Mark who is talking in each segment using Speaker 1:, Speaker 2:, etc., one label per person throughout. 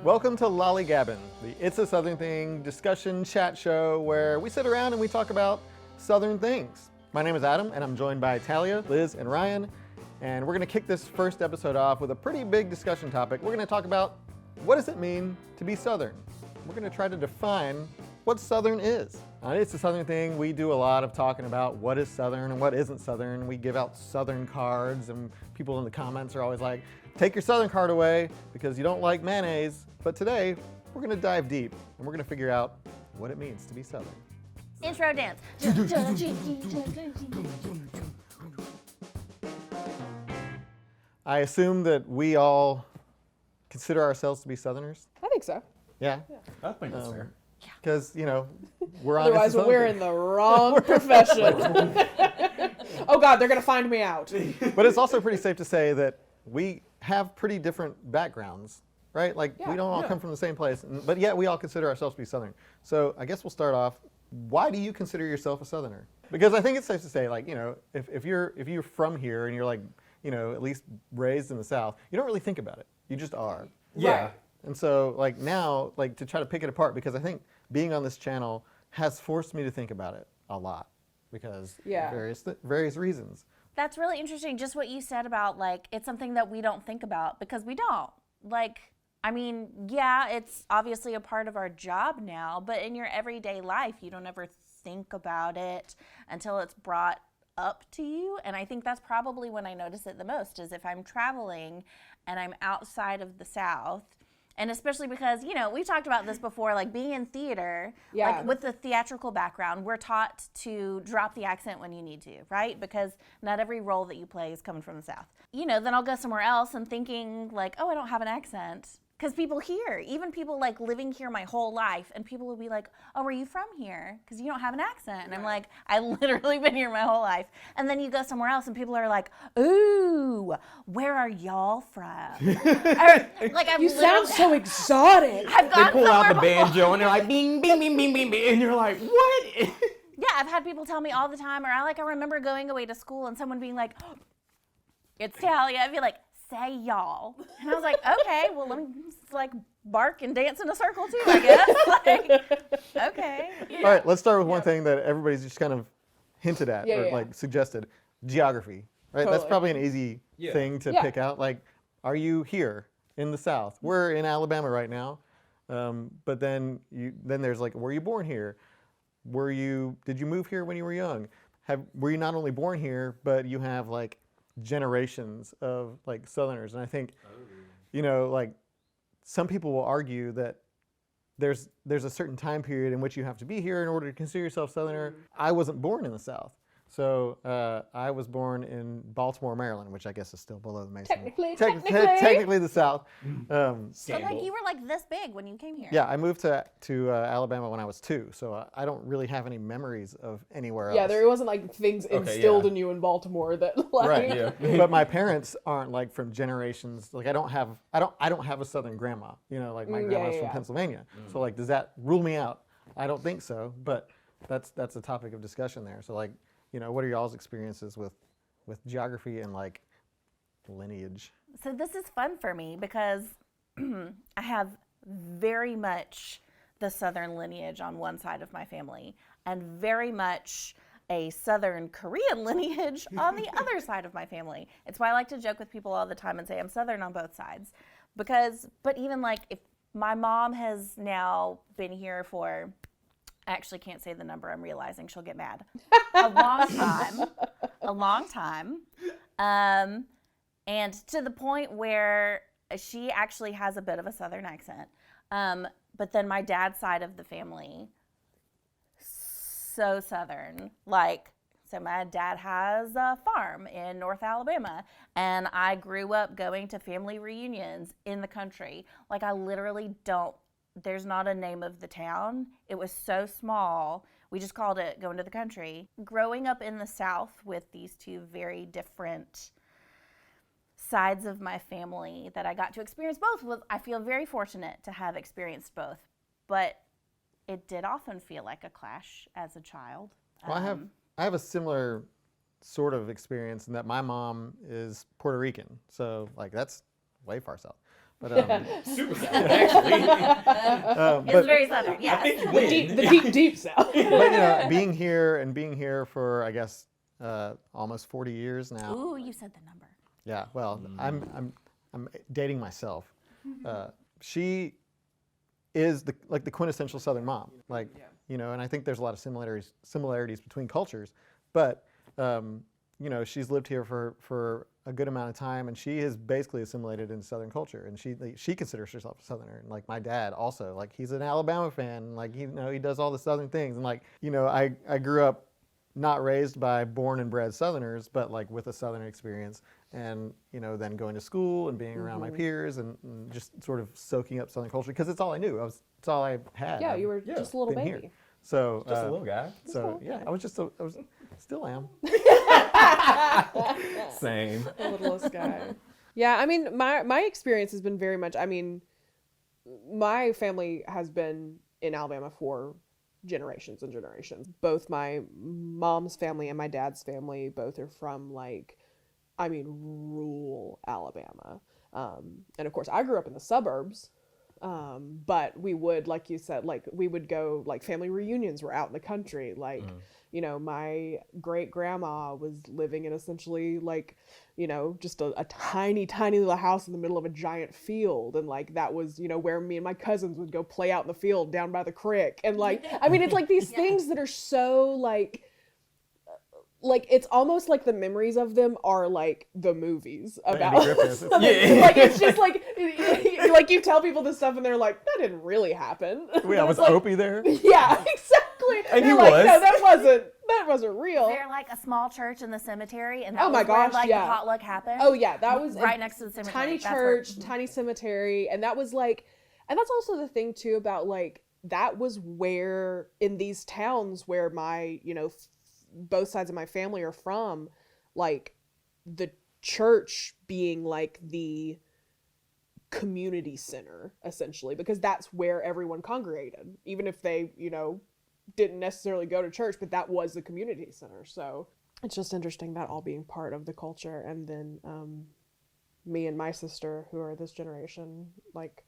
Speaker 1: Welcome to Lollygabbin, the It's a Southern Thing discussion chat show where we sit around and we talk about Southern things. My name is Adam, and I'm joined by Talia, Liz, and Ryan, and we're going to kick this first episode off with a pretty big discussion topic. We're going to talk about what does it mean to be Southern. We're going to try to define what Southern is. It's a Southern Thing. We do a lot of talking about what is Southern and what isn't Southern. We give out Southern cards, and people in the comments are always like, take your Southern card away because you don't like mayonnaise. But today, we're going to dive deep, and we're going to figure out what it means to be Southern.
Speaker 2: Intro dance.
Speaker 1: I assume that we all consider ourselves to be Southerners.
Speaker 3: I think so.
Speaker 1: Yeah?
Speaker 4: I think that's fair.
Speaker 1: Because, we're on
Speaker 3: Otherwise, we're in the wrong profession. Oh, God, they're going to find me out.
Speaker 1: But it's also pretty safe to say that we have pretty different backgrounds, right? Like, we don't all come from the same place, but yet we all consider ourselves to be Southern. So I guess we'll start off. Why do you consider yourself a Southerner? Because I think it's safe to say, like, if you're from here and you're like, at least raised in the South, you don't really think about it. You just are.
Speaker 4: Yeah.
Speaker 3: Right.
Speaker 1: And so, like, now, like, to try to pick it apart, because I think being on this channel has forced me to think about it a lot because various reasons.
Speaker 2: That's really interesting, just what you said about, like, it's something that we don't think about because we don't. Like, I mean, yeah, it's obviously a part of our job now, but in your everyday life, you don't ever think about it until it's brought up to you. And I think that's probably when I notice it the most, is if I'm traveling and I'm outside of the South. And especially because, we've talked about this before, like being in theater, like with the theatrical background, we're taught to drop the accent when you need to, right? Because not every role that you play is coming from the South. Then I'll go somewhere else and thinking like, oh, I don't have an accent. Because people here, even people like living here my whole life, and people will be like, oh, are you from here? Because you don't have an accent. And I'm like, I literally been here my whole life. And then you go somewhere else and people are like, ooh, where are y'all from?
Speaker 3: You sound so exotic.
Speaker 4: They pull out the banjo and they're like, bing, bing, bing, bing, bing, bing. And you're like, what?
Speaker 2: Yeah, I've had people tell me all the time, or I remember going away to school and someone being like, oh, it's Talia. I'd be like, say y'all. And I was like, okay, well, let me just like bark and dance in a circle too, I guess. Okay.
Speaker 1: All right, let's start with one thing that everybody's just kind of hinted at like suggested, geography, right?
Speaker 3: Totally.
Speaker 1: That's probably an easy thing to pick out. Like, are you here in the South? We're in Alabama right now, but then there's like, were you born here? Did you move here when you were young? Were you not only born here, but you have like generations of like Southerners? And I think, like some people will argue that there's a certain time period in which you have to be here in order to consider yourself Southerner. I wasn't born in the South. So I was born in Baltimore, Maryland, which I guess is still below the Mason. Technically the South.
Speaker 2: So like you were like this big when you came here.
Speaker 1: Yeah, I moved to Alabama when I was 2, so I don't really have any memories of anywhere else.
Speaker 3: Yeah, there wasn't like things instilled in you in Baltimore that like.
Speaker 1: Right. Yeah. But my parents aren't like from generations. Like I don't have a Southern grandma. Like my grandma's from Pennsylvania. So like, does that rule me out? I don't think so. But that's a topic of discussion there. So like, what are y'all's experiences with geography and like lineage?
Speaker 2: So this is fun for me because I have very much the Southern lineage on one side of my family and very much a Southern Korean lineage on the other side of my family. It's why I like to joke with people all the time and say I'm Southern on both sides. But even like if my mom has now been here for, I actually can't say the number, I'm realizing she'll get mad. A long time. And to the point where she actually has a bit of a Southern accent. But then my dad's side of the family, so Southern. So my dad has a farm in North Alabama, and I grew up going to family reunions in the country. Like I literally there's not a name of the town. It was so small. We just called it going to the country. Growing up in the South with these two very different sides of my family that I got to experience both, I feel very fortunate to have experienced both. But it did often feel like a clash as a child.
Speaker 1: Well, I have a similar sort of experience in that my mom is Puerto Rican. So like that's way far south. But
Speaker 4: Super Southern, actually.
Speaker 2: It's very southern.
Speaker 4: I
Speaker 2: Yeah.
Speaker 4: think you win.
Speaker 3: The deep south.
Speaker 1: but you know, being here for I guess almost 40 years now.
Speaker 2: Ooh, you said the number.
Speaker 1: Yeah. Well, I'm dating myself. She is the quintessential Southern mom. Like, you know, and I think there's a lot of similarities between cultures, but you know, she's lived here for a good amount of time, and she has basically assimilated into Southern culture, and she considers herself a Southerner. And like my dad also, like he's an Alabama fan, and like, you know, he does all the Southern things, and like, you know, I grew up not raised by born and bred Southerners, but like with a Southern experience, and you know, then going to school and being around my peers and just sort of soaking up Southern culture, because it's all I knew. It's all I had.
Speaker 3: Yeah, you were just a little
Speaker 1: been
Speaker 3: baby.
Speaker 1: here. So
Speaker 4: Just a little guy.
Speaker 1: So yeah, I was still am.
Speaker 4: Same.
Speaker 3: The littlest guy. Yeah, I mean, my experience has been very much, I mean, my family has been in Alabama for generations and generations. Both my mom's family and my dad's family both are from, like, I mean, rural Alabama. And of course, I grew up in the suburbs, but we would, like you said, like, we would go, like, family reunions were out in the country, like, you know, my great grandma was living in essentially, like, you know, just a tiny little house in the middle of a giant field. And like, that was, you know, where me and my cousins would go play out in the field down by the creek. And like, I mean, it's like these things that are so like it's almost like the memories of them are like the movies about
Speaker 1: Andy Griffith.
Speaker 3: like, it's just like you tell people this stuff and they're like, that didn't really happen.
Speaker 1: Wait, was
Speaker 3: like,
Speaker 1: Opie there?
Speaker 3: Yeah, exactly.
Speaker 4: And
Speaker 3: They're
Speaker 4: he
Speaker 3: like,
Speaker 4: was.
Speaker 3: no, that wasn't real.
Speaker 2: Is there like a small church in the cemetery, and that
Speaker 3: Oh my
Speaker 2: was where
Speaker 3: gosh,
Speaker 2: like
Speaker 3: yeah.
Speaker 2: the potluck happened?
Speaker 3: Oh yeah, that was
Speaker 2: right next to the cemetery.
Speaker 3: tiny
Speaker 2: That's where-
Speaker 3: church, tiny cemetery, and that was like, and that's also the thing too about like, that was where in these towns where my, you know, both sides of my family are from, like the church being like the community center essentially, because that's where everyone congregated, even if they, you know, didn't necessarily go to church, but that was the community center. So it's just interesting that all being part of the culture. And then me and my sister, who are this generation, like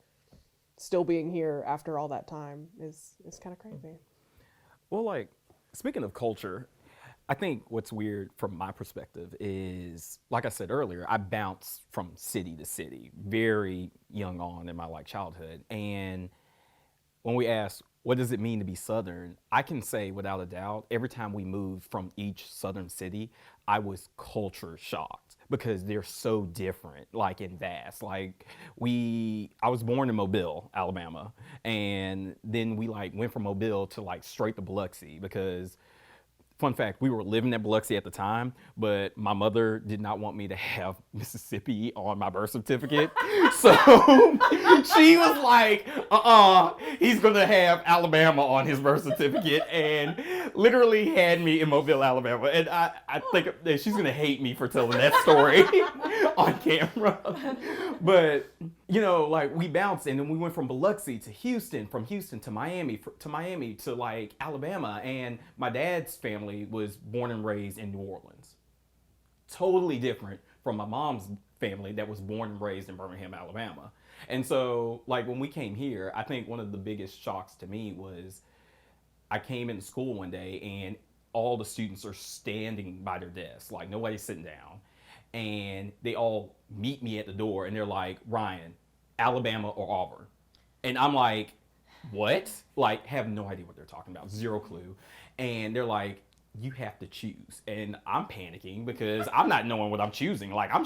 Speaker 3: still being here after all that time is kind of crazy.
Speaker 4: Well, like, speaking of culture, I think what's weird from my perspective is, like I said earlier, I bounced from city to city very young on in my like childhood. And when we ask, what does it mean to be Southern? I can say without a doubt, every time we moved from each Southern city, I was culture shocked because they're so different, like in vast. Like I was born in Mobile, Alabama, and then we like went from Mobile to like straight to Biloxi because, fun fact, we were living in Biloxi at the time, but my mother did not want me to have Mississippi on my birth certificate. So she was like, he's going to have Alabama on his birth certificate, and literally had me in Mobile, Alabama. And I think that she's going to hate me for telling that story on camera. But, you know, like we bounced, and then we went from Biloxi to Houston, from Houston to Miami to like Alabama. And my dad's family was born and raised in New Orleans. Totally different from my mom's family that was born and raised in Birmingham, Alabama. And so, like, when we came here, I think one of the biggest shocks to me was I came into school one day and all the students are standing by their desks, like nobody's sitting down. And they all meet me at the door and they're like, Ryan, Alabama or Auburn? And I'm like, what? Like, have no idea what they're talking about, zero clue. And they're like, you have to choose. And I'm panicking because I'm not knowing what I'm choosing. Like, I'm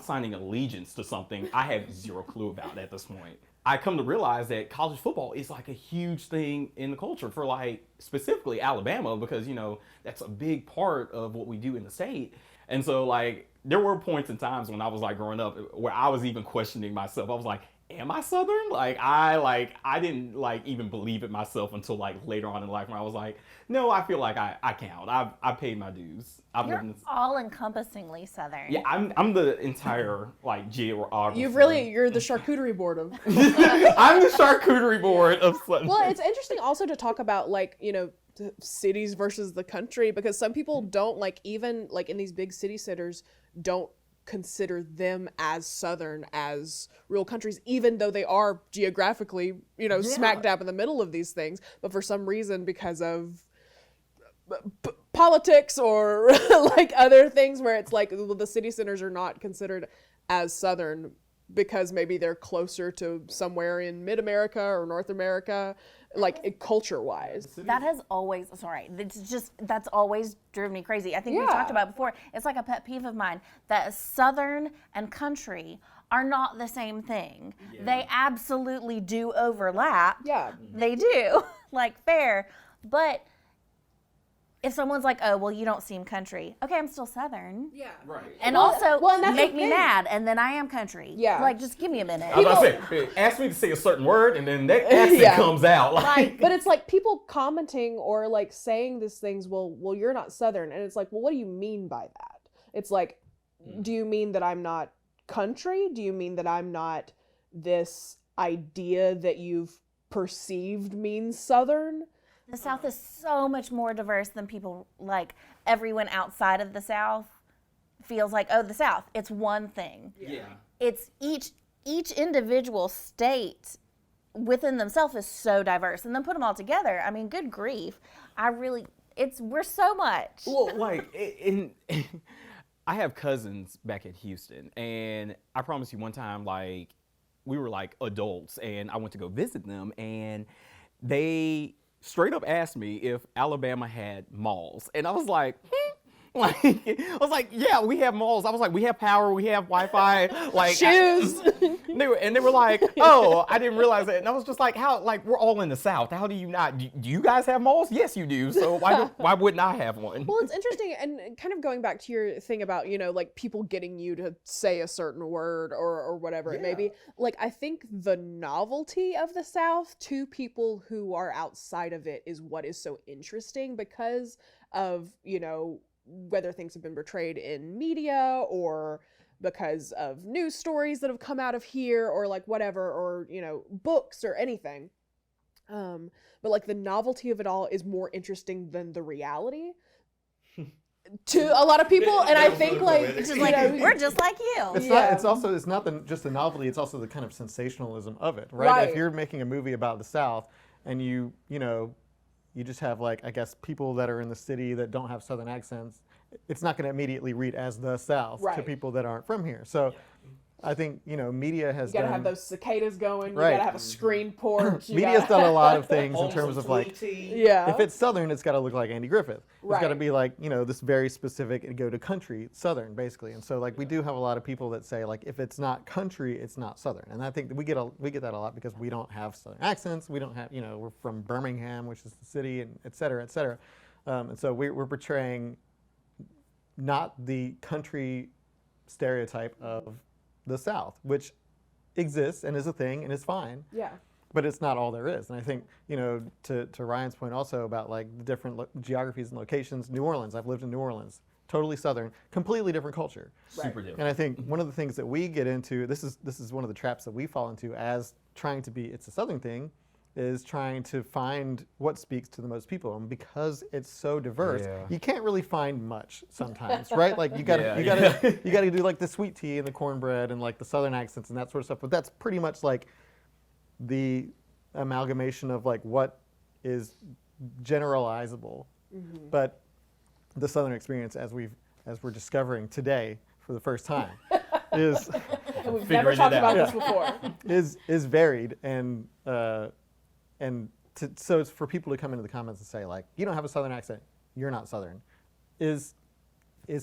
Speaker 4: signing allegiance to something I have zero clue about at this point. I come to realize that college football is like a huge thing in the culture for like specifically Alabama, because, you know, that's a big part of what we do in the state. And so like, there were points and times when I was like growing up where I was even questioning myself. I was like, am I Southern? I didn't like even believe it myself until like later on in life when I was like, no, I feel like I count. I've paid my dues.
Speaker 2: You're all-encompassingly Southern.
Speaker 4: Yeah, I'm the entire like geography.
Speaker 3: You're the charcuterie board of.
Speaker 4: I'm the charcuterie board of Southern.
Speaker 3: Well, it's interesting also to talk about like, you know, the cities versus the country, because some people don't like, even like in these big city centers, don't consider them as Southern as real countries, even though they are geographically, smack dab in the middle of these things. But for some reason, because of politics or like other things where it's like the city centers are not considered as Southern because maybe they're closer to somewhere in mid-America or North America, like culture-wise.
Speaker 2: That has always, that's always driven me crazy. I think we've talked about it before. It's like a pet peeve of mine that Southern and country are not the same thing. Yeah. They absolutely do overlap.
Speaker 3: Yeah.
Speaker 2: They do. Like, fair. But if someone's like, oh, well, you don't seem country. Okay, I'm still Southern.
Speaker 3: Yeah.
Speaker 4: Right.
Speaker 2: And also, make me mad, and then I am country. Yeah. Like, just give me a minute.
Speaker 4: I was about to say, ask me to say a certain word, and then that accent comes out.
Speaker 3: Like, but it's like people commenting or like saying these things, well, you're not Southern. And it's like, well, what do you mean by that? It's like, do you mean that I'm not country? Do you mean that I'm not this idea that you've perceived means Southern?
Speaker 2: The South is so much more diverse than people, like, everyone outside of the South feels like, oh, the South, it's one thing.
Speaker 4: Yeah.
Speaker 2: It's each individual state within themselves is so diverse. And then put them all together, I mean, good grief. We're so much.
Speaker 4: Well, like, I have cousins back in Houston, and I promise you one time, like, we were like adults, and I went to go visit them, and they straight up asked me if Alabama had malls. And I was like, yeah, we have malls. I was like, we have power, we have Wi-Fi, like
Speaker 3: shoes.
Speaker 4: They were like, oh, I didn't realize that. And I was just like, how? Like, we're all in the South. How do you not? Do you guys have malls? Yes, you do. So why wouldn't I have one?
Speaker 3: Well, it's interesting, and kind of going back to your thing about like people getting you to say a certain word or whatever it may be. Like, I think the novelty of the South to people who are outside of it is what is so interesting because of whether things have been portrayed in media or because of news stories that have come out of here or like whatever, or, books or anything. But like the novelty of it all is more interesting than the reality to a lot of people. And I think
Speaker 2: it's just like, we're just like you.
Speaker 1: It's not just the novelty, it's also the kind of sensationalism of it, right? If you're making a movie about the South and you just have, like, I guess, people that are in the city that don't have Southern accents, it's not going to immediately read as the South to people that aren't from here. So I think, media has
Speaker 3: You got to have those cicadas going. You got to have a screen porch.
Speaker 1: Media's done a lot of things in terms of, like, if it's Southern, it's got to look like Andy Griffith. It's got to be, like, this very specific and go to country Southern, basically. And so, like, we do have a lot of people that say, like, if it's not country, it's not Southern. And I think that we get that a lot because we don't have Southern accents. We don't have, we're from Birmingham, which is the city, and et cetera, et cetera. And so we're portraying not the country stereotype of the South, which exists and is a thing and is fine.
Speaker 3: Yeah.
Speaker 1: But it's not all there is. And I think, to Ryan's point also about, like, the different geographies and locations, New Orleans, I've lived in New Orleans, totally Southern, completely different culture.
Speaker 4: Super different.
Speaker 1: And I think one of the things that we get into, this is one of the traps that we fall into as trying to be, it's a Southern thing, is trying to find what speaks to the most people. And because it's so diverse, you can't really find much sometimes, right? Like you gotta do like the sweet tea and the cornbread and like the Southern accents and that sort of stuff. But that's pretty much like the amalgamation of like what is generalizable. Mm-hmm. But the Southern experience, as we're discovering today for the first time, is
Speaker 3: we've never talked about this before.
Speaker 1: Is varied so it's for people to come into the comments and say, like, you don't have a Southern accent, you're not Southern, is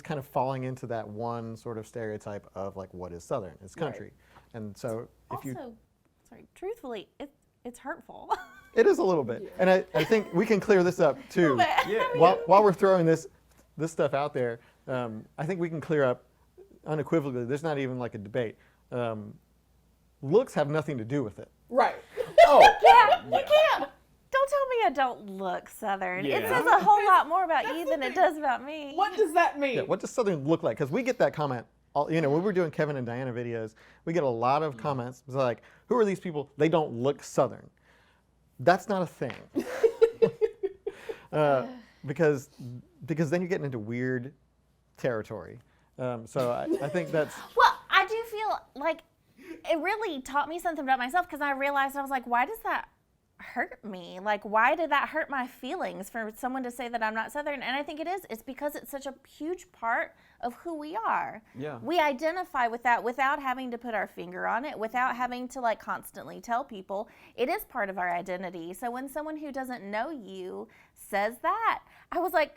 Speaker 1: kind of falling into that one sort of stereotype of like what is Southern, it's country. Right. And so
Speaker 2: truthfully, it's hurtful.
Speaker 1: It is a little bit. And I think we can clear this up too. While we're throwing this stuff out there, I think we can clear up unequivocally, there's not even like a debate. Looks have nothing to do with it.
Speaker 3: Right.
Speaker 2: Oh. Yeah, you can't. Don't tell me I don't look Southern. Yeah. It says a whole lot more about you than it does about me.
Speaker 3: What does that mean?
Speaker 1: Yeah, what does Southern look like? Because we get that comment. When we're doing Kevin and Diana videos, we get a lot of comments. It's like, who are these people? They don't look Southern. That's not a thing. Because then you're getting into weird territory. So I think that's
Speaker 2: Well, I do feel like it really taught me something about myself because I realized I was like, why does that hurt me? Like, why did that hurt my feelings for someone to say that I'm not Southern? And I think it's because it's such a huge part of who we are.
Speaker 4: Yeah.
Speaker 2: We identify with that without having to put our finger on it, without having to like constantly tell people. It is part of our identity. So when someone who doesn't know you says that, I was like,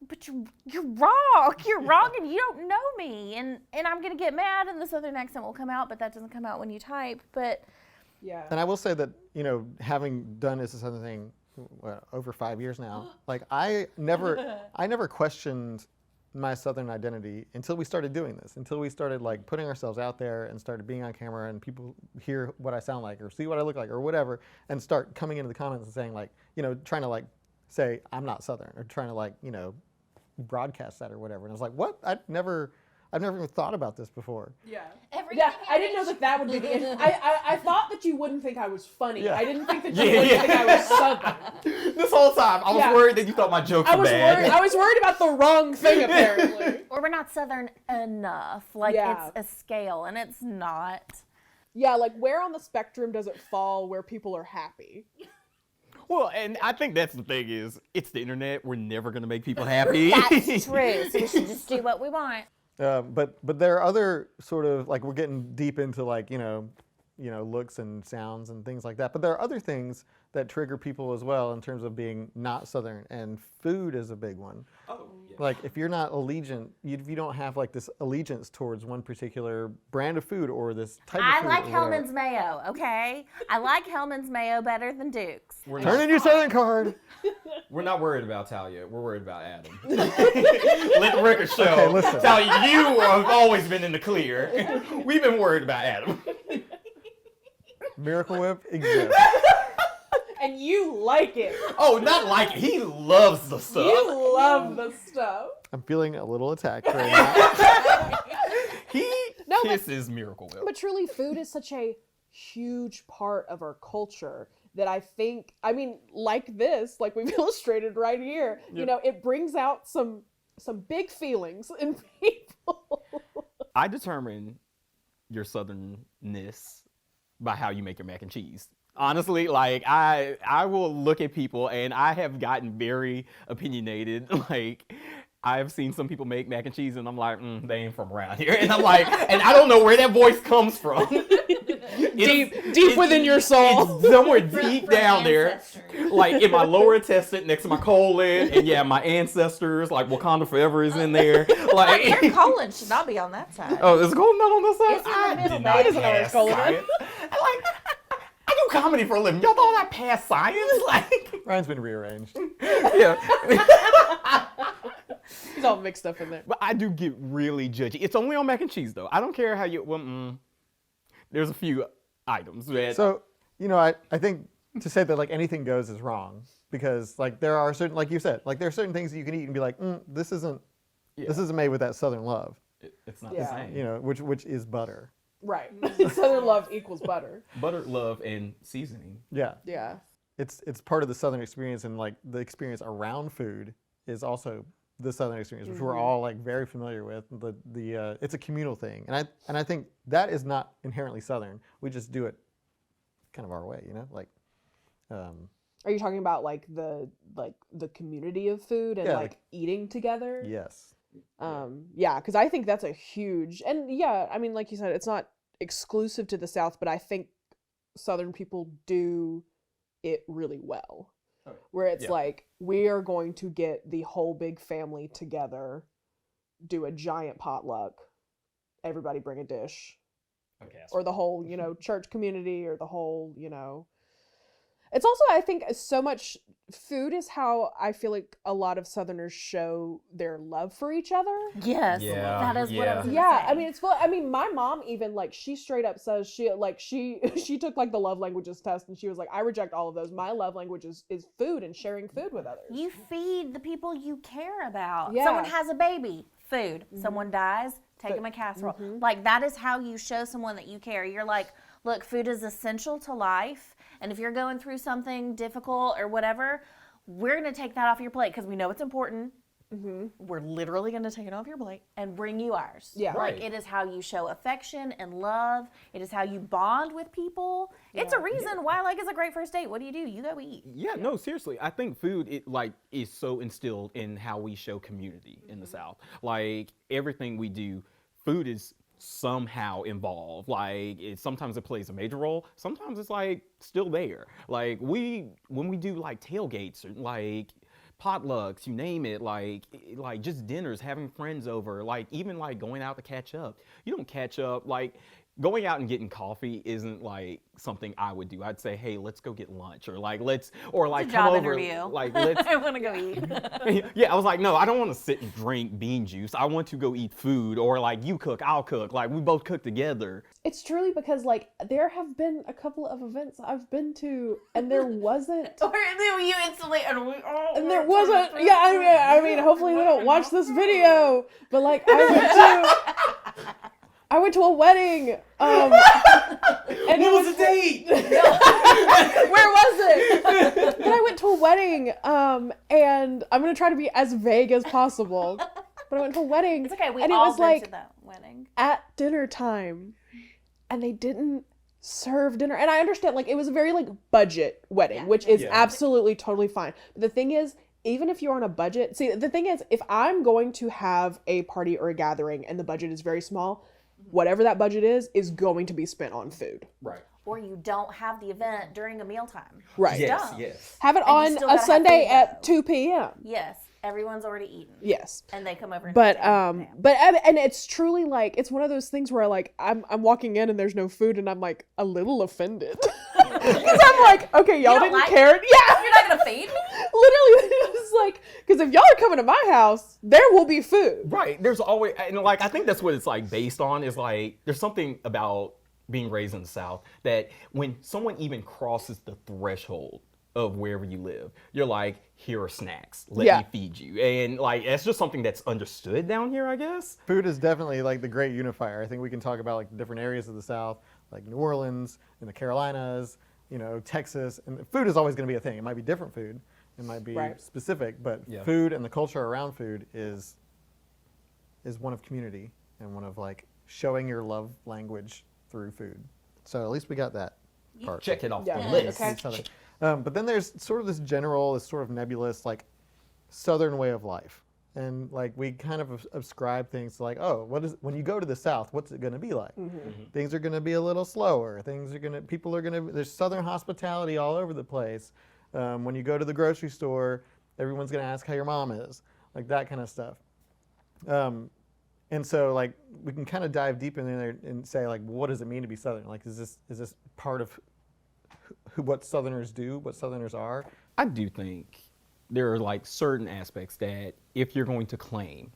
Speaker 2: but you're wrong. You're wrong and you don't know me. And I'm going to get mad and the Southern accent will come out, but that doesn't come out when you type. But
Speaker 3: Yeah.
Speaker 1: And I will say that, you know, having done It's a Southern Thing over 5 years now, like I never questioned my Southern identity until we started doing this, until we started like putting ourselves out there and started being on camera and people hear what I sound like or see what I look like or whatever and start coming into the comments and saying like, you know, trying to like say I'm not Southern or trying to like, you know, broadcast that or whatever. And I was like, what? I've never even thought about this before.
Speaker 3: Yeah.
Speaker 2: everything
Speaker 3: Yeah, I didn't know that would be the end. I thought that you wouldn't think I was funny.
Speaker 1: Yeah.
Speaker 3: I didn't think that you wouldn't think I was Southern.
Speaker 4: This whole time, I was
Speaker 3: Yeah.
Speaker 4: worried that you thought my jokes
Speaker 3: I
Speaker 4: were
Speaker 3: was
Speaker 4: bad.
Speaker 3: I was worried about the wrong thing apparently.
Speaker 2: or we're not Southern enough. Like
Speaker 3: Yeah.
Speaker 2: it's a scale and it's not.
Speaker 3: Yeah, like where on the spectrum does it fall where people are happy?
Speaker 4: Well, and I think that's the thing is, it's the internet. We're never going to make people happy.
Speaker 2: That's true. So we should just do what we want.
Speaker 1: But there are other sort of like we're getting deep into like you know looks and sounds and things like that. But there are other things that trigger people as well in terms of being not Southern, and food is a big one.
Speaker 4: Oh, yeah.
Speaker 1: Like if you're not allegiant, if you don't have like this allegiance towards one particular brand of food or this type of
Speaker 2: I
Speaker 1: food.
Speaker 2: like
Speaker 1: or whatever.
Speaker 2: Hellman's mayo, okay? I like Hellman's mayo better than Duke's.
Speaker 4: We're
Speaker 1: Turn
Speaker 4: not,
Speaker 1: in your Southern card.
Speaker 4: we're not worried about Talia. We're worried about Adam. Let the record show.
Speaker 1: Okay, listen.
Speaker 4: Talia, you have always been in the clear. We've been worried about Adam.
Speaker 1: Miracle Whip exists.
Speaker 3: And you like it.
Speaker 4: Oh, not like it. He loves the stuff.
Speaker 3: You love the stuff.
Speaker 1: I'm feeling a little attacked right now.
Speaker 4: He
Speaker 3: No, but-
Speaker 4: kisses Miracle Whip.
Speaker 3: But truly, food is such a huge part of our culture that I think, I mean, like this, like we've illustrated right here, you know, it brings out some big feelings in people.
Speaker 4: I determine your Southernness by how you make your mac and cheese. Honestly, like I will look at people and I have gotten very opinionated. Like I've seen some people make mac and cheese and I'm like, they ain't from around here. And I'm like, and I don't know where that voice comes from.
Speaker 3: Deep within your soul.
Speaker 4: It's somewhere deep down there. Like in my lower intestine next to my colon. And yeah, my ancestors, like Wakanda Forever is in there. Like
Speaker 2: Your colon should not be on that side.
Speaker 4: oh, is colon not on this side?
Speaker 2: It's in the
Speaker 4: I
Speaker 2: middle,
Speaker 4: did not
Speaker 2: babe.
Speaker 3: He doesn't know where his
Speaker 4: pass
Speaker 3: colon is.
Speaker 4: science. I do comedy for a living. Y'all thought I passed science? Like,
Speaker 1: Ryan's been rearranged.
Speaker 4: yeah.
Speaker 3: It's all mixed up in there.
Speaker 4: But I do get really judgy. It's only on mac and cheese, though. I don't care how you. Well, there's a few items that.
Speaker 1: So, you know, I think to say that like anything goes is wrong because like there are certain, like you said, like there are certain things that you can eat and be like, this isn't made with that Southern love,
Speaker 4: it's not
Speaker 3: Yeah.
Speaker 4: the same.
Speaker 1: you know, which is butter.
Speaker 3: Right. Southern love equals butter.
Speaker 4: Butter, love, and seasoning.
Speaker 1: Yeah,
Speaker 3: Yeah.
Speaker 1: it's part of the Southern experience, and like the experience around food is also the Southern experience, which we're all like very familiar with. It's a communal thing, and I think that is not inherently Southern. We just do it kind of our way, you know, like.
Speaker 3: Are you talking about like the community of food and
Speaker 1: Yeah,
Speaker 3: like
Speaker 1: like-
Speaker 3: eating together?
Speaker 1: Yes.
Speaker 3: Yeah, because I think that's a huge, and yeah, I mean, like you said, it's not exclusive to the South, but I think Southern people do it really well. Where it's
Speaker 4: Yeah.
Speaker 3: like, we are going to get the whole big family together, do a giant potluck, everybody bring a dish,
Speaker 4: Okay.
Speaker 3: or the whole, you know, church community, or the whole, you know. It's also, I think, so much food is how I feel like a lot of Southerners show their love for each other.
Speaker 2: Yes,
Speaker 4: Yeah,
Speaker 2: that is what I was gonna
Speaker 3: Yeah,
Speaker 2: say.
Speaker 3: I mean, it's full. I mean, my mom even like she straight up says she took like the love languages test and she was like, I reject all of those. My love language is food and sharing food with others.
Speaker 2: You feed the people you care about.
Speaker 3: Yeah.
Speaker 2: Someone has a baby, food. Someone dies, take them a casserole. Like that is how you show someone that you care. You're like, look, food is essential to life. And if you're going through something difficult or whatever, we're going to take that off your plate because we know it's important. we're literally going to take it off your plate and bring you ours.
Speaker 3: Yeah.
Speaker 2: Like,
Speaker 4: Right.
Speaker 2: it is how you show affection and love. It is how you bond with people. It's a reason why, like, it's a great first date. What do? You go eat.
Speaker 4: Yeah, no, seriously. I think food is so instilled in how we show community in the South. Like everything we do, food is somehow involved. Like sometimes it plays a major role. Sometimes it's like still there. Like when we do like tailgates or like potlucks, you name it, like just dinners, having friends over, like even like going out to catch up. You don't catch up like going out and getting coffee isn't like something I would do. I'd say, hey, let's go get lunch, or like
Speaker 2: It's
Speaker 4: come
Speaker 2: a job
Speaker 4: over,
Speaker 2: interview.
Speaker 4: like let's.
Speaker 2: I want to go eat.
Speaker 4: Yeah, I was like, no, I don't want to sit and drink bean juice. I want to go eat food, or like you cook, I'll cook. Like we both cook together.
Speaker 3: It's truly because like there have been a couple of events I've been to and there wasn't
Speaker 2: Or then you instantly, and we all.
Speaker 3: and there wasn't I mean hopefully they don't watch this video, but like I went to a wedding and
Speaker 4: What was the date?
Speaker 3: where was it? But I went to a wedding and I'm gonna try to be as vague as possible, but I went to a wedding.
Speaker 2: It's okay. We
Speaker 3: and
Speaker 2: all
Speaker 3: it was
Speaker 2: been
Speaker 3: like
Speaker 2: to that wedding.
Speaker 3: at dinner time and they didn't serve dinner, and I understand like it was a very like budget wedding, which is absolutely totally fine, but the thing is, even if you're on a budget, see, the thing is, if I'm going to have a party or a gathering and the budget is very small, whatever that budget is going to be spent on food.
Speaker 4: Right.
Speaker 2: Or you don't have the event during a mealtime.
Speaker 3: Right.
Speaker 2: Yes.
Speaker 4: Yes.
Speaker 3: Have it
Speaker 2: And you
Speaker 3: on
Speaker 2: still
Speaker 3: a
Speaker 2: gotta have
Speaker 3: Sunday
Speaker 2: food,
Speaker 3: at
Speaker 2: though.
Speaker 3: 2 p.m.
Speaker 2: Yes. Everyone's already eaten.
Speaker 3: Yes.
Speaker 2: And they come over and
Speaker 3: But
Speaker 2: sit down.
Speaker 3: and it's truly like it's one of those things where like I'm walking in and there's no food and I'm like a little offended. Because I'm like, okay, y'all
Speaker 2: You don't
Speaker 3: didn't
Speaker 2: like
Speaker 3: care.
Speaker 2: it?
Speaker 3: Yeah.
Speaker 2: You're not gonna feed me?
Speaker 3: Literally, it was like, because if y'all are coming to my house, there will be food.
Speaker 4: Right. There's always, and like, I think that's what it's like based on is like, there's something about being raised in the South that when someone even crosses the threshold of wherever you live, you're like, here are snacks. Let me feed you. And like, that's just something that's understood down here, I guess.
Speaker 1: Food is definitely like the great unifier. I think we can talk about like the different areas of the South, like New Orleans and the Carolinas, you know, Texas, and food is always going to be a thing. It might be different food, it might be specific, but food and the culture around food is one of community and one of like showing your love language through food. So at least we got that part.
Speaker 4: Check it off the
Speaker 3: Yeah.
Speaker 4: list.
Speaker 3: Okay.
Speaker 1: But then there's sort of this general, this sort of nebulous, like Southern way of life. And like we kind of ascribe things to like, oh, when you go to the South, what's it going to be like? Things are going to be a little slower. There's Southern hospitality all over the place. When you go to the grocery store, everyone's going to ask how your mom is, like that kind of stuff. And so like we can kind of dive deep in there and say like, what does it mean to be Southern? Like, is this part of what Southerners do, what Southerners are?
Speaker 4: I do think there are like certain aspects that if you're going to claim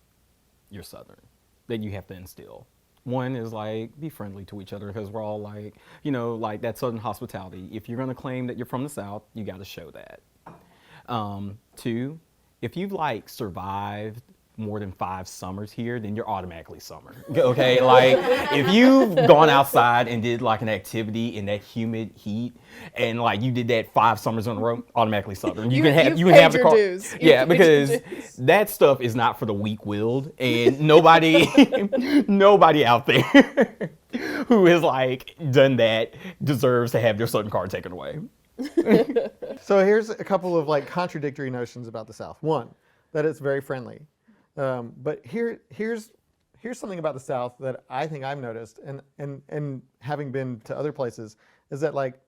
Speaker 4: you're Southern, that you have to instill. One is like be friendly to each other because we're all like, you know, like that Southern hospitality. If you're going to claim that you're from the South, you got to show that. Two, if you've like survived more than 5 summers here, then you're automatically Southern. Okay, like if you've gone outside and did like an activity in that humid heat, and like you did that 5 summers in a row, automatically Southern. You can have the car.
Speaker 3: Dues.
Speaker 4: Yeah, because that stuff is not for the weak-willed, and nobody out there who has like done that deserves to have their Southern card taken away.
Speaker 1: So here's a couple of like contradictory notions about the South. One, that it's very friendly. But here's something about the South that I think I've noticed, and having been to other places, is that like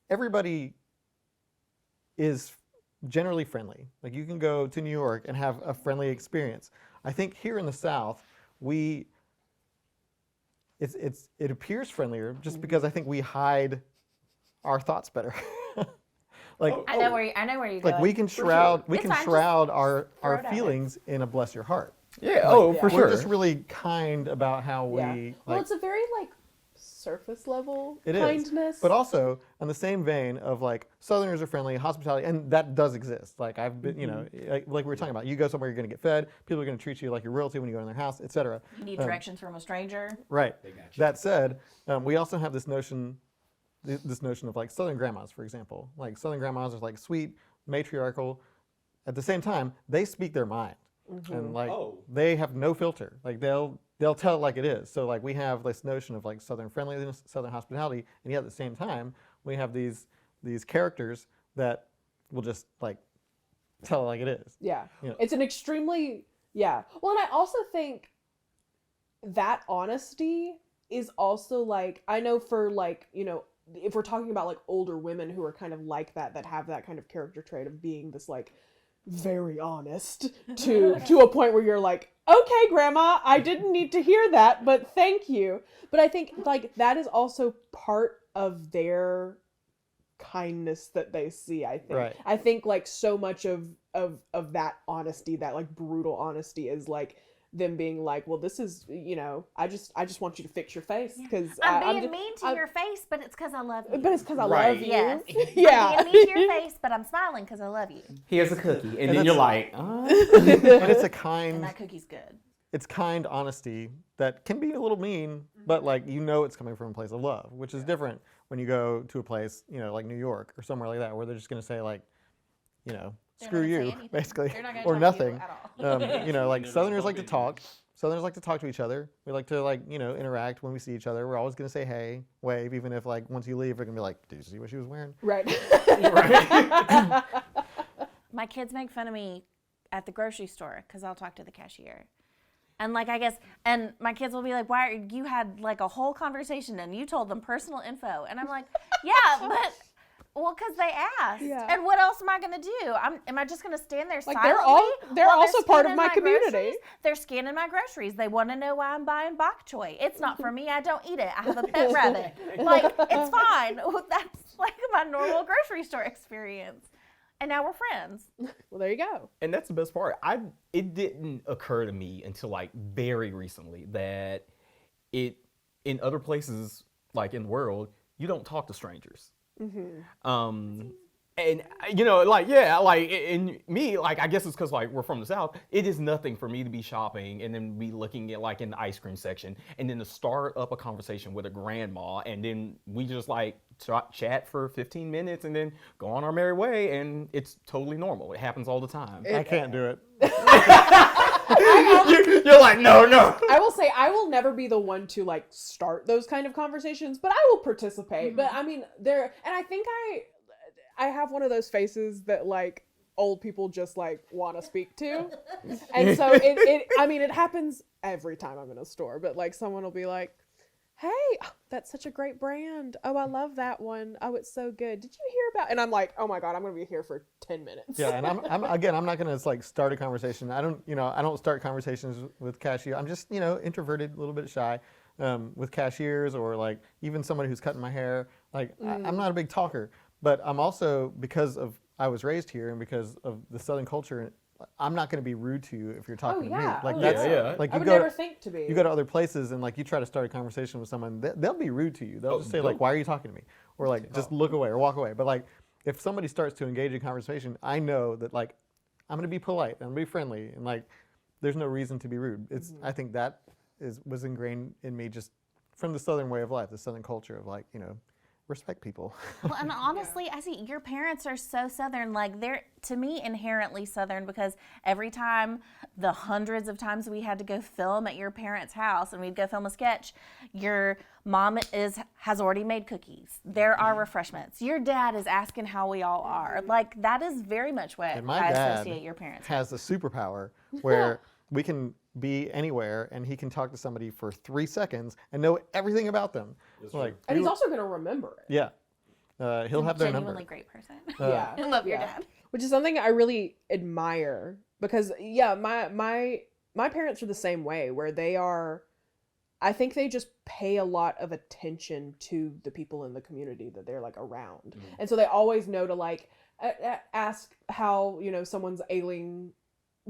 Speaker 1: everybody is generally friendly. Like you can go to New York and have a friendly experience. I think here in the South, it appears friendlier just because I think we hide our thoughts better. Like
Speaker 2: I know where you're going.
Speaker 1: like we can shroud
Speaker 2: It's fine, just
Speaker 1: our
Speaker 2: throw it out
Speaker 1: feelings in a bless your heart.
Speaker 4: Yeah, for
Speaker 1: We're
Speaker 4: sure.
Speaker 1: just really kind about how we
Speaker 3: well,
Speaker 1: like
Speaker 3: it's a very like surface level
Speaker 1: it is.
Speaker 3: kindness.
Speaker 1: But also on the same vein of like Southerners are friendly, hospitality, and that does exist. Like I've been, you know, like we were talking about, you go somewhere, you're going to get fed. People are going to treat you like you're royalty when you go in their house, etc.
Speaker 2: You need directions from a stranger.
Speaker 1: Right. That said, we also have this notion of like Southern grandmas, for example. Like Southern grandmas are like sweet, matriarchal. At the same time, they speak their mind. and like
Speaker 4: Oh.
Speaker 1: they have no filter. Like they'll tell it like it is. So like we have this notion of like Southern friendliness, Southern hospitality, and yet at the same time we have these characters that will just like tell it like it is.
Speaker 3: Yeah.
Speaker 1: You know.
Speaker 3: It's an extremely, yeah. Well, and I also think that honesty is also like, I know for like, you know, if we're talking about like older women who are kind of like that have that kind of character trait of being this like very honest to a point where you're like, okay, grandma, I didn't need to hear that, but thank you. But I think like that is also part of their kindness that they see. I think
Speaker 1: Right.
Speaker 3: I think like so much of that honesty, that like brutal honesty, is like them being like, well, this is, you know, I just want you to fix your face because
Speaker 2: I'm being mean to your face, but it's because I love you.
Speaker 3: but it's because I
Speaker 4: Right.
Speaker 3: love you.
Speaker 2: Yes.
Speaker 3: Yeah.
Speaker 2: I'm being mean to your face, but I'm smiling because I love you.
Speaker 4: Here's a cookie, and then
Speaker 1: that's-
Speaker 4: you're like,
Speaker 1: And it's a
Speaker 2: And
Speaker 1: kind,
Speaker 2: that cookie's good.
Speaker 1: it's kind honesty that can be a little mean, but like you know it's coming from a place of love, which is different when you go to a place, you know, like New York or somewhere like that, where they're just going to say like, you know,
Speaker 2: They're
Speaker 1: screw
Speaker 2: not gonna say
Speaker 1: you,
Speaker 2: anything.
Speaker 1: basically,
Speaker 2: They're not gonna
Speaker 1: or
Speaker 2: talk to you
Speaker 1: nothing.
Speaker 2: at all.
Speaker 1: You know, like Southerners like to talk. Southerners like to talk to each other. We like to like, you know, interact when we see each other. We're always going to say hey, wave, even if like once you leave, we're going to be like, did you see what she was wearing?
Speaker 3: Right.
Speaker 2: My kids make fun of me at the grocery store because I'll talk to the cashier. And like, I guess, and my kids will be like, why are you had like a whole conversation and you told them personal info. And I'm like, yeah, but, well, because they asked.
Speaker 3: Yeah.
Speaker 2: And what else am I going to do? Am I just going to stand there
Speaker 3: Like,
Speaker 2: silently?
Speaker 3: they're
Speaker 2: while
Speaker 3: also part of
Speaker 2: scanning
Speaker 3: my community.
Speaker 2: groceries? They're scanning my groceries. They want to know why I'm buying bok choy. It's not for me. I don't eat it. I have a pet rabbit. Like, it's fine. That's like my normal grocery store experience. And now we're friends.
Speaker 3: Well, there you go.
Speaker 4: and that's the best part. It didn't occur to me until like very recently that it in other places like in the world you don't talk to strangers. And you know, like yeah, like in me, like I guess it's because like we're from the South. It is nothing for me to be shopping and then be looking at like in the ice cream section and then to start up a conversation with a grandma and then we just like chat for 15 minutes and then go on our merry way and it's totally normal. It happens all the time.
Speaker 1: I can't do it.
Speaker 4: You're like no.
Speaker 3: I will say I will never be the one to like start those kind of conversations, but I will participate. But I mean, and I think I have one of those faces that like old people just like want to speak to. And so I mean, it happens every time I'm in a store, but like someone will be like, hey, oh, that's such a great brand. Oh, I love that one. Oh, it's so good. Did you hear about? And I'm like, oh my God, I'm going to be here for 10 minutes.
Speaker 1: Yeah, and I'm not gonna like start a conversation. I don't start conversations with cashier. I'm just, you know, introverted, a little bit shy, with cashiers or like even somebody who's cutting my hair. Like I'm not a big talker, but I'm also, because of I was raised here and because of the Southern culture, I'm not gonna be rude to you if you're talking to me. Like that's
Speaker 4: yeah.
Speaker 1: like
Speaker 3: I
Speaker 1: you
Speaker 3: would
Speaker 1: go
Speaker 3: never think to be.
Speaker 1: you go to other places and like you try to start a conversation with someone, they'll be rude to you. They'll just say like, why are you talking to me? Or like just look away or walk away. But like if somebody starts to engage in conversation, I know that like I'm gonna be polite, I'm gonna be friendly, and like there's no reason to be rude. It's I think that was ingrained in me just from the Southern way of life, the Southern culture of like, you know, respect people.
Speaker 2: Well, and honestly, I see your parents are so Southern. Like, they're, to me, inherently Southern, because every time, the hundreds of times we had to go film at your parents' house and we'd go film a sketch, your mom has already made cookies. There are refreshments. Your dad is asking how we all are. Like, that is very much what
Speaker 1: And my
Speaker 2: I
Speaker 1: dad
Speaker 2: associate your parents with.
Speaker 1: has a superpower where we can be anywhere and he can talk to somebody for 3 seconds and know everything about them. Like,
Speaker 3: And he's also going to remember it.
Speaker 1: yeah, he'll have their
Speaker 2: Genuinely
Speaker 1: number.
Speaker 2: great person.
Speaker 3: Yeah.
Speaker 2: I love your
Speaker 3: Yeah.
Speaker 2: dad.
Speaker 3: Which is something I really admire because my parents are the same way, where they are, I think they just pay a lot of attention to the people in the community that they're like around. And so they always know to like ask how, you know, someone's ailing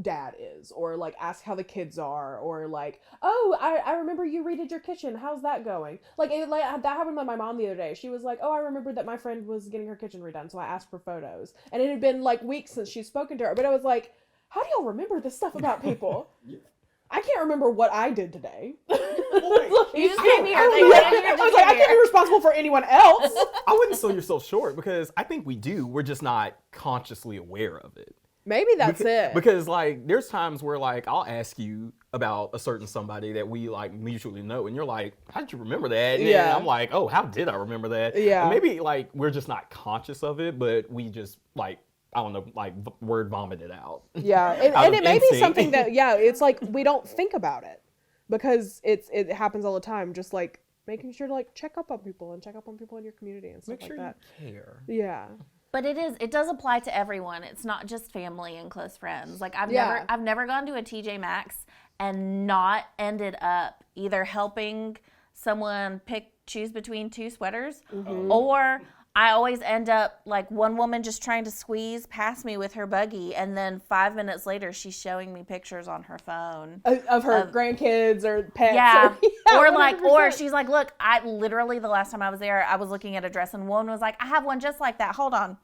Speaker 3: dad is, or like ask how the kids are, or like, oh, I remember you redid your kitchen, how's that going? Like that happened with my mom the other day. She was like, oh, I remembered that my friend was getting her kitchen redone, so I asked for photos, and it had been like weeks since she'd spoken to her, but I was like, how do y'all remember this stuff about people? I can't remember what I did today.
Speaker 2: You just came here.
Speaker 3: I was like, I can't be responsible for anyone else.
Speaker 4: I wouldn't sell yourself short because I think we do. We're just not consciously aware of it.
Speaker 3: Maybe that's it.
Speaker 4: Because like there's times where like I'll ask you about a certain somebody that we like mutually know, and you're like, how did you remember that? And
Speaker 3: Yeah.
Speaker 4: I'm like, oh, how did I remember that?
Speaker 3: Yeah.
Speaker 4: And maybe like we're just not conscious of it, but we just like, I don't know, like word vomit it out.
Speaker 3: Yeah,
Speaker 4: Out
Speaker 3: and
Speaker 4: of
Speaker 3: it may be
Speaker 4: instinct.
Speaker 3: something that, yeah, it's like we don't think about it because it happens all the time. Just like making sure to like check up on people and check up on people in your community and stuff
Speaker 4: Make sure
Speaker 3: like that.
Speaker 4: you care.
Speaker 3: Yeah.
Speaker 2: But it does apply to everyone. It's not just family and close friends. Like I've
Speaker 3: Yeah.
Speaker 2: never gone to a TJ Maxx and not ended up either helping someone choose between two sweaters, or I always end up like one woman just trying to squeeze past me with her buggy, and then 5 minutes later she's showing me pictures on her phone.
Speaker 3: Of her grandkids or pets.
Speaker 2: Yeah.
Speaker 3: Or,
Speaker 2: Or like, or
Speaker 3: 100%.
Speaker 2: she's like, look, I literally the last time I was there, I was looking at a dress and one was like, I have one just like that. Hold on.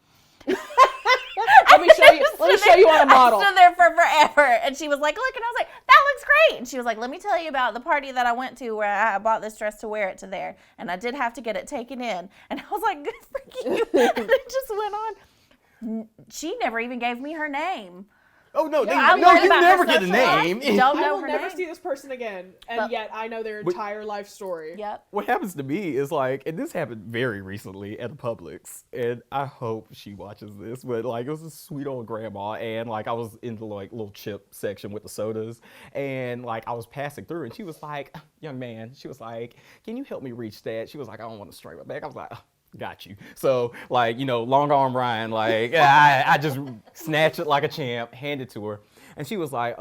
Speaker 3: Let me show you on a model.
Speaker 2: I stood there for forever, and she was like, "Look," and I was like, "That looks great." And she was like, "Let me tell you about the party that I went to where I bought this dress to wear it to there, and I did have to get it taken in." And I was like, "Good for you." And it just went on. She never even gave me her name.
Speaker 4: Oh no,
Speaker 2: I
Speaker 4: no,
Speaker 2: learned
Speaker 4: you
Speaker 2: about
Speaker 4: never
Speaker 2: her
Speaker 4: get a
Speaker 2: social life.
Speaker 4: name.
Speaker 2: Don't
Speaker 3: I
Speaker 2: know
Speaker 3: will
Speaker 2: her
Speaker 3: never
Speaker 2: name.
Speaker 3: see this person again, and
Speaker 2: But-
Speaker 3: yet I know their entire life story.
Speaker 2: Yep.
Speaker 4: What happens to me is like, and this happened very recently at a Publix, and I hope she watches this, but like it was a sweet old grandma, and like I was in the like little chip section with the sodas, and like I was passing through, and she was like, young man, she was like, can you help me reach that? She was like, I don't want to strain my back. I was like, got you. So like, you know, long arm Ryan, like I just snatched it like a champ, handed it to her. And she was like,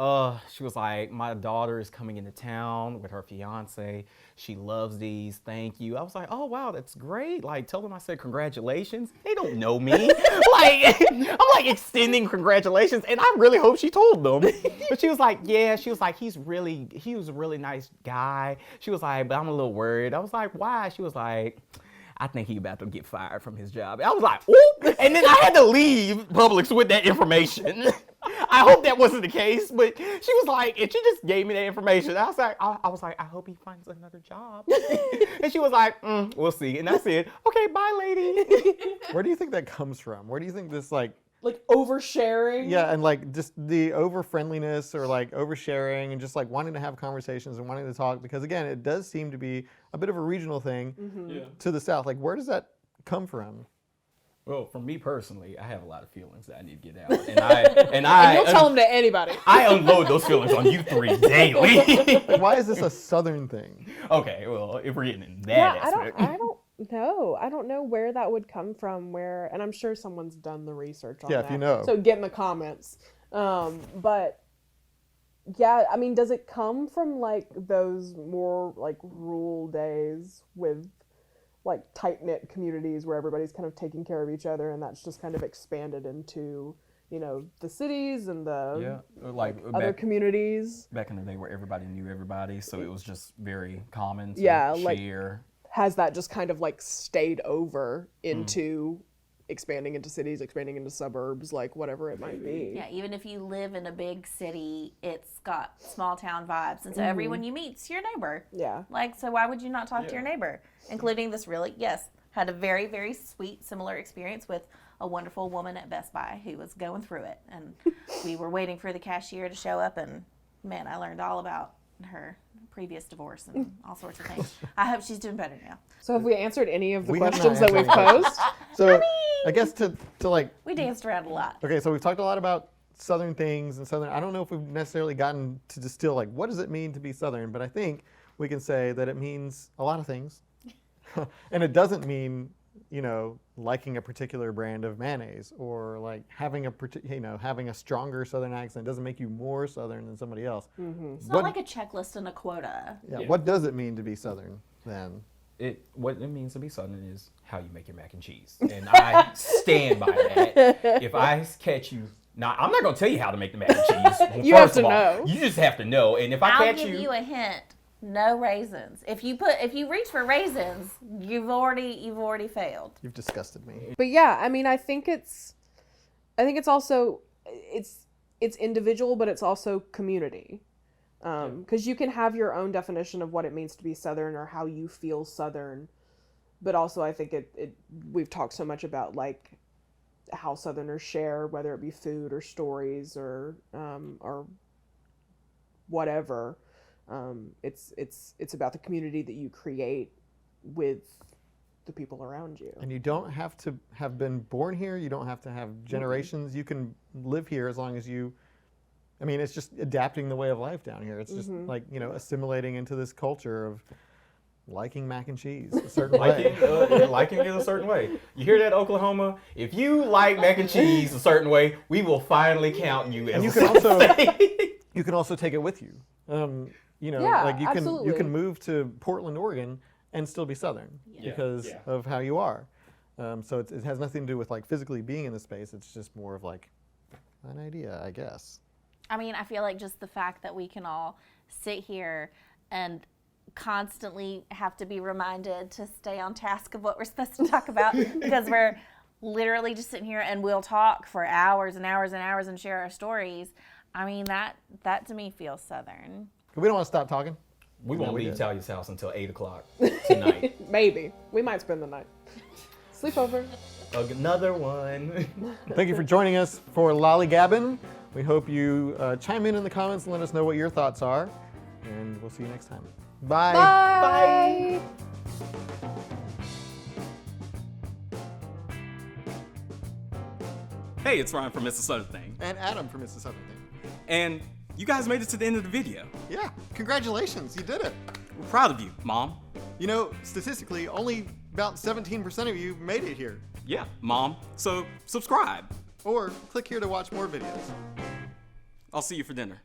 Speaker 4: my daughter is coming into town with her fiance. She loves these. Thank you. I was like, oh, wow, that's great. Like, tell them I said congratulations. They don't know me. Like, I'm like extending congratulations. And I really hope she told them. But she was like, yeah. She was like, he was a really nice guy. She was like, but I'm a little worried. I was like, why? She was like, I think he about to get fired from his job. I was like, oop. And then I had to leave Publix with that information. I hope that wasn't the case, but she was like, and she just gave me that information. I was like, I hope he finds another job. And she was like, we'll see. And I said, okay, bye, lady.
Speaker 1: Where do you think that comes from? Where do you think this like
Speaker 3: Oversharing.
Speaker 1: yeah, and like just the over friendliness or like oversharing and just like wanting to have conversations and wanting to talk, because again, it does seem to be a bit of a regional thing to the South. Like, where does that come from?
Speaker 4: Well, for me personally, I have a lot of feelings that I need to get out. And
Speaker 3: And you'll tell them to anybody.
Speaker 4: I unload those feelings on you three daily.
Speaker 1: Why is this a Southern thing?
Speaker 4: Okay, well, if we're getting in that aspect.
Speaker 3: I don't know. I don't know where that would come from. And I'm sure someone's done the research on
Speaker 1: Yeah,
Speaker 3: that.
Speaker 1: if you know.
Speaker 3: So get in the comments. But yeah, I mean, does it come from like those more like rural days with like tight-knit communities where everybody's kind of taking care of each other, and that's just kind of expanded into, you know, the cities and the
Speaker 4: like
Speaker 3: other communities?
Speaker 4: back in the day where everybody knew everybody, so it was just very common to
Speaker 3: like-
Speaker 4: share.
Speaker 3: Has that just kind of like stayed over into expanding into cities, expanding into suburbs, like whatever it might be?
Speaker 2: Yeah, even if you live in a big city, it's got small town vibes. And so everyone you meet's your neighbor.
Speaker 3: Yeah.
Speaker 2: Like, so why would you not talk to your neighbor? Including this had a very, very sweet, similar experience with a wonderful woman at Best Buy who was going through it. And we were waiting for the cashier to show up, and man, I learned all about her previous divorce and all sorts of things. I hope she's doing better now.
Speaker 3: So have we answered any of the
Speaker 1: We have not
Speaker 3: questions that we've
Speaker 1: answered any
Speaker 3: posed?
Speaker 1: So I guess to like,
Speaker 2: We danced around a lot.
Speaker 1: okay, so we've talked a lot about Southern things and Southern. I don't know if we've necessarily gotten to distill like what does it mean to be Southern, but I think we can say that it means a lot of things, and it doesn't mean, you know, liking a particular brand of mayonnaise or like having having a stronger Southern accent doesn't make you more Southern than somebody else.
Speaker 2: It's not like a checklist and a quota.
Speaker 1: Yeah. What does it mean to be Southern then?
Speaker 4: What it means to be Southern is how you make your mac and cheese, and I stand by that. If I catch you, now I'm not gonna tell you how to make the mac and cheese.
Speaker 3: You have
Speaker 4: First
Speaker 3: to
Speaker 4: of all,
Speaker 3: know.
Speaker 4: You just have to know. And if I
Speaker 2: I'll
Speaker 4: catch
Speaker 2: give you a hint. No raisins. If you reach for raisins, you've already failed.
Speaker 1: You've disgusted me.
Speaker 3: But yeah, I mean, I think it's also it's individual, but it's also community. Because you can have your own definition of what it means to be Southern or how you feel Southern, but also I think we've talked so much about like how Southerners share, whether it be food or stories or whatever. It's about the community that you create with the people around you.
Speaker 1: And you don't have to have been born here. You don't have to have generations. You can live here as long as you, I mean, it's just adapting the way of life down here. It's just like, you know, assimilating into this culture of liking mac and cheese a certain way.
Speaker 4: Liking it a certain way. You hear that, Oklahoma? If you like mac and cheese a certain way, we will finally count you as
Speaker 1: And you
Speaker 4: a
Speaker 1: can also
Speaker 4: state.
Speaker 1: you can also take it with you. You know,
Speaker 3: Yeah,
Speaker 1: like you
Speaker 3: absolutely.
Speaker 1: can move to Portland, Oregon, and still be Southern because of how you are. So it has nothing to do with like physically being in the space. It's just more of like an idea, I guess.
Speaker 2: I mean, I feel like just the fact that we can all sit here and constantly have to be reminded to stay on task of what we're supposed to talk about because we're literally just sitting here and we'll talk for hours and hours and hours and share our stories. I mean, that to me feels Southern.
Speaker 1: We don't want to stop talking.
Speaker 4: We
Speaker 1: No,
Speaker 4: won't
Speaker 1: we
Speaker 4: leave
Speaker 1: did.
Speaker 4: Talia's house until 8 o'clock tonight.
Speaker 3: Maybe. We might spend the night. Sleepover.
Speaker 4: Another one.
Speaker 1: Thank you for joining us for Lollygabbin. We hope you chime in the comments and let us know what your thoughts are. And we'll see you next time. Bye.
Speaker 3: Bye.
Speaker 5: Hey, it's Ryan from Mr. Southern Thing.
Speaker 1: And Adam from Mrs. Southern Thing.
Speaker 5: And you guys made it to the end of the video.
Speaker 1: Yeah, congratulations, you did it.
Speaker 5: We're proud of you, Mom.
Speaker 1: You know, statistically, only about 17% of you made it here.
Speaker 5: Yeah, Mom. So subscribe.
Speaker 1: Or click here to watch more videos.
Speaker 5: I'll see you for dinner.